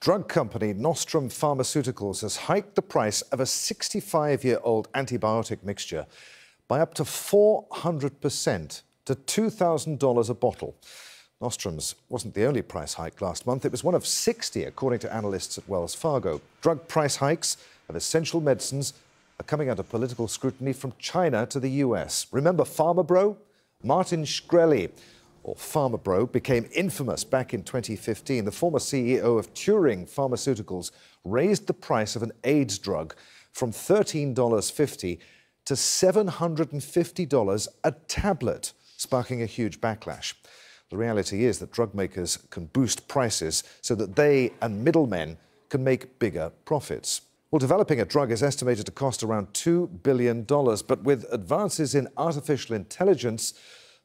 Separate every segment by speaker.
Speaker 1: Drug company Nostrum Pharmaceuticals has hiked the price of a 65-year-old antibiotic mixture by up to 400% to $2,000 a bottle. Nostrum's wasn't the only price hike last month. It was one of 60, according to analysts at Wells Fargo. Drug price hikes of essential medicines are coming under political scrutiny from China to the US. Remember Pharma Bro? Martin Shkreli, or Pharma Bro, became infamous back in 2015. The former CEO of Turing Pharmaceuticals raised the price of an AIDS drug from $13.50 to $750 a tablet, sparking a huge backlash. The reality is that drug makers can boost prices so that they and middlemen can make bigger profits. Well, developing a drug is estimated to cost around $2 billion, but with advances in artificial intelligence,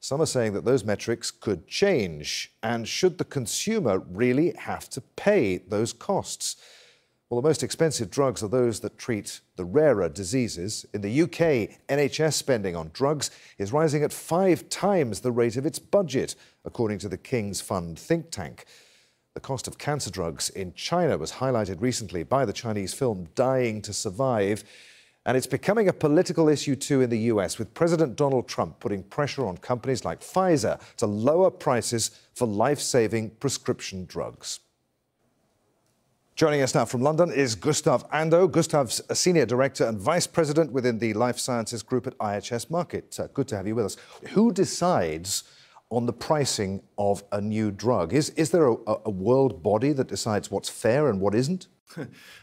Speaker 1: some are saying that those metrics could change. And should the consumer really have to pay those costs? Well, the most expensive drugs are those that treat the rarer diseases. In the UK, NHS spending on drugs is rising at 5 times the rate of its budget, according to the King's Fund think tank. The cost of cancer drugs in China was highlighted recently by the Chinese film Dying to Survive. And it's becoming a political issue too in the US, with President Donald Trump putting pressure on companies like Pfizer to lower prices for life-saving prescription drugs. Joining us now from London is Gustav Ando. Gustav's a Senior Director and Vice President within the Life Sciences Group at IHS Markit. Good to have you with us. Who decides on the pricing of a new drug? Is there a world body that decides what's fair and what isn't?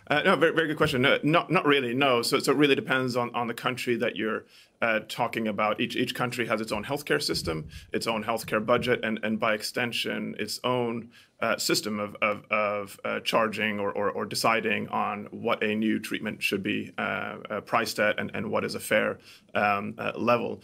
Speaker 2: No, very good question. Not really, no. So it really depends on the country that you're talking about. Each country has its own healthcare system, its own healthcare budget, and by extension, its own system of charging or deciding on what a new treatment should be priced at and what is a fair level.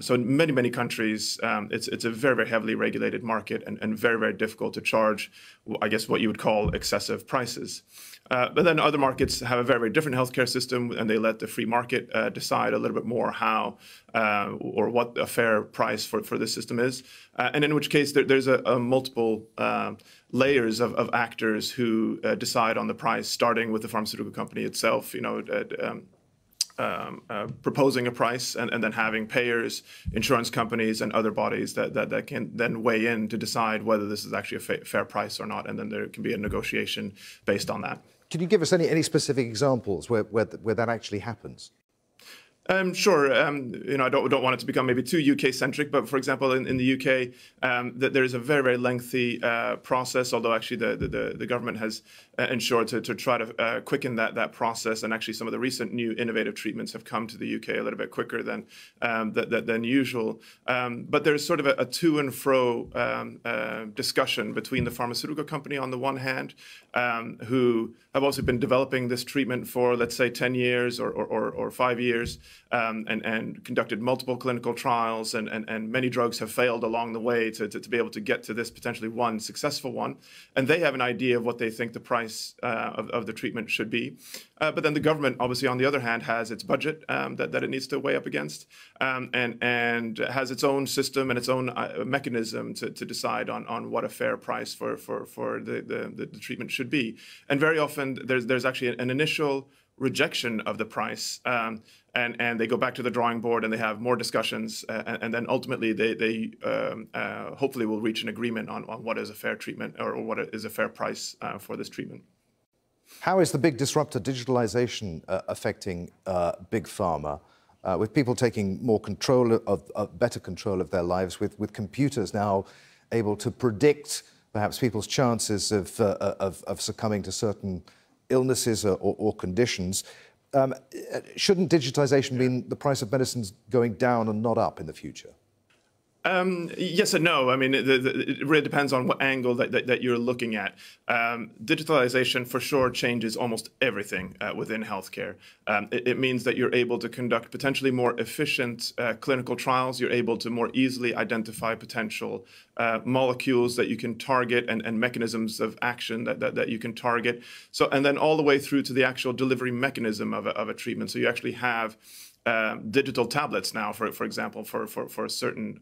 Speaker 2: So in many countries, it's a very heavily regulated market and very difficult to charge, I guess, what you would call excessive prices. But then other markets have a very different healthcare system, and they let the free market decide a little bit more how or what a fair price for this system is. And in which case there's a multiple layers of actors who decide on the price, starting with the pharmaceutical company itself, proposing a price and then having payers, insurance companies, and other bodies that can then weigh in to decide whether this is actually a fair price or not. And then there can be a negotiation based on that.
Speaker 1: Can you give us any specific examples where that actually happens?
Speaker 2: Sure. I don't want it to become maybe too UK-centric, but for example, in the UK, there is a very lengthy process. Although actually the government has ensured to try to quicken that process, and actually some of the recent new innovative treatments have come to the UK a little bit quicker than usual. But there's sort of a to and fro discussion between the pharmaceutical company on the one hand, who have also been developing this treatment for, let's say, 10 years or 5 years. And conducted multiple clinical trials, and many drugs have failed along the way to be able to get to this potentially one successful one. And they have an idea of what they think the price of the treatment should be. But then the government, obviously, on the other hand, has its budget that it needs to weigh up against, and has its own system and its own mechanism to decide on what a fair price for the treatment should be. And very often there's actually an initial rejection of the price, and they go back to the drawing board and they have more discussions, and then ultimately they hopefully will reach an agreement on what is a fair treatment or what is a fair price for this treatment.
Speaker 1: How is the big disruptor digitalization affecting big pharma, with people taking more better control of their lives, with computers now able to predict perhaps people's chances of succumbing to certain illnesses or conditions? Shouldn't digitization mean the price of medicines going down and not up in the future?
Speaker 2: Yes and no. I mean, it really depends on what angle that you're looking at. Digitalization, for sure, changes almost everything within healthcare. It means that you're able to conduct potentially more efficient clinical trials. You're able to more easily identify potential molecules that you can target and mechanisms of action that you can target. So, and then all the way through to the actual delivery mechanism of a treatment. So you actually have digital tablets now, for example, for certain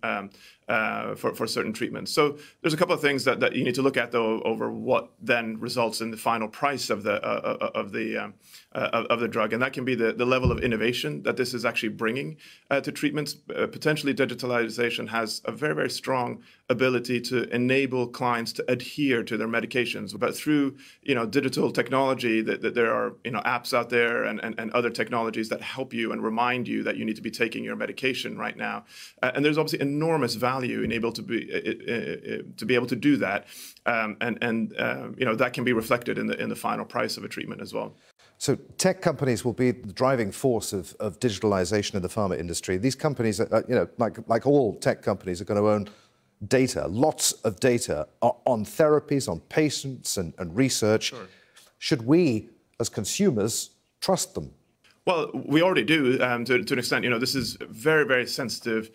Speaker 2: for certain treatments. So there's a couple of things that you need to look at, though, over what then results in the final price of the drug, and that can be the level of innovation that this is actually bringing to treatments. Potentially, digitalization has a very, very strong ability to enable clients to adhere to their medications, but through digital technology, that there are apps out there and other technologies that help you and remind you that you need to be taking your medication right now, and there's obviously enormous value in able to be able to do that, that can be reflected in the final price of a treatment as well.
Speaker 1: So tech companies will be the driving force of digitalization in the pharma industry. These companies, like all tech companies, are going to own data, lots of data on therapies, on patients and research.
Speaker 2: Sure.
Speaker 1: Should we, as consumers, trust them?
Speaker 2: Well, we already do to an extent. This is very, very sensitive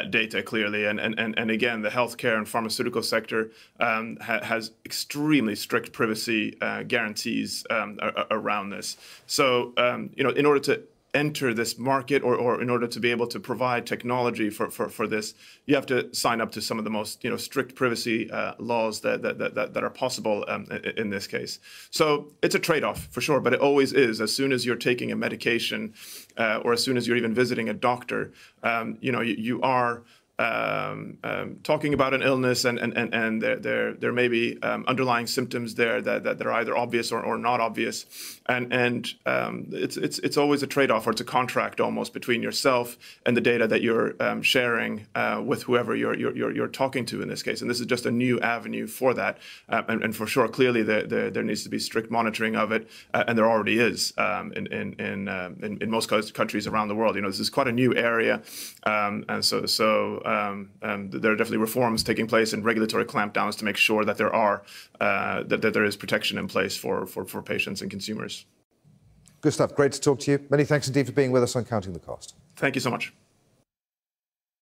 Speaker 2: data, clearly, and again, the healthcare and pharmaceutical sector has extremely strict privacy guarantees around this. So, in order to enter this market, or in order to be able to provide technology for this, you have to sign up to some of the most strict privacy laws that are possible in this case. So it's a trade-off for sure, but it always is. As soon as you're taking a medication, or as soon as you're even visiting a doctor, you are talking about an illness, and there may be underlying symptoms there that are either obvious or not obvious, and it's always a trade-off, or it's a contract almost between yourself and the data that you're sharing with whoever you're talking to in this case. And this is just a new avenue for that, and for sure, clearly there needs to be strict monitoring of it, and there already is in most countries around the world. This is quite a new area, and so. There are definitely reforms taking place and regulatory clampdowns to make sure that there is protection in place for patients and consumers.
Speaker 1: Gustav, great to talk to you. Many thanks indeed for being with us on Counting the Cost.
Speaker 2: Thank you so much.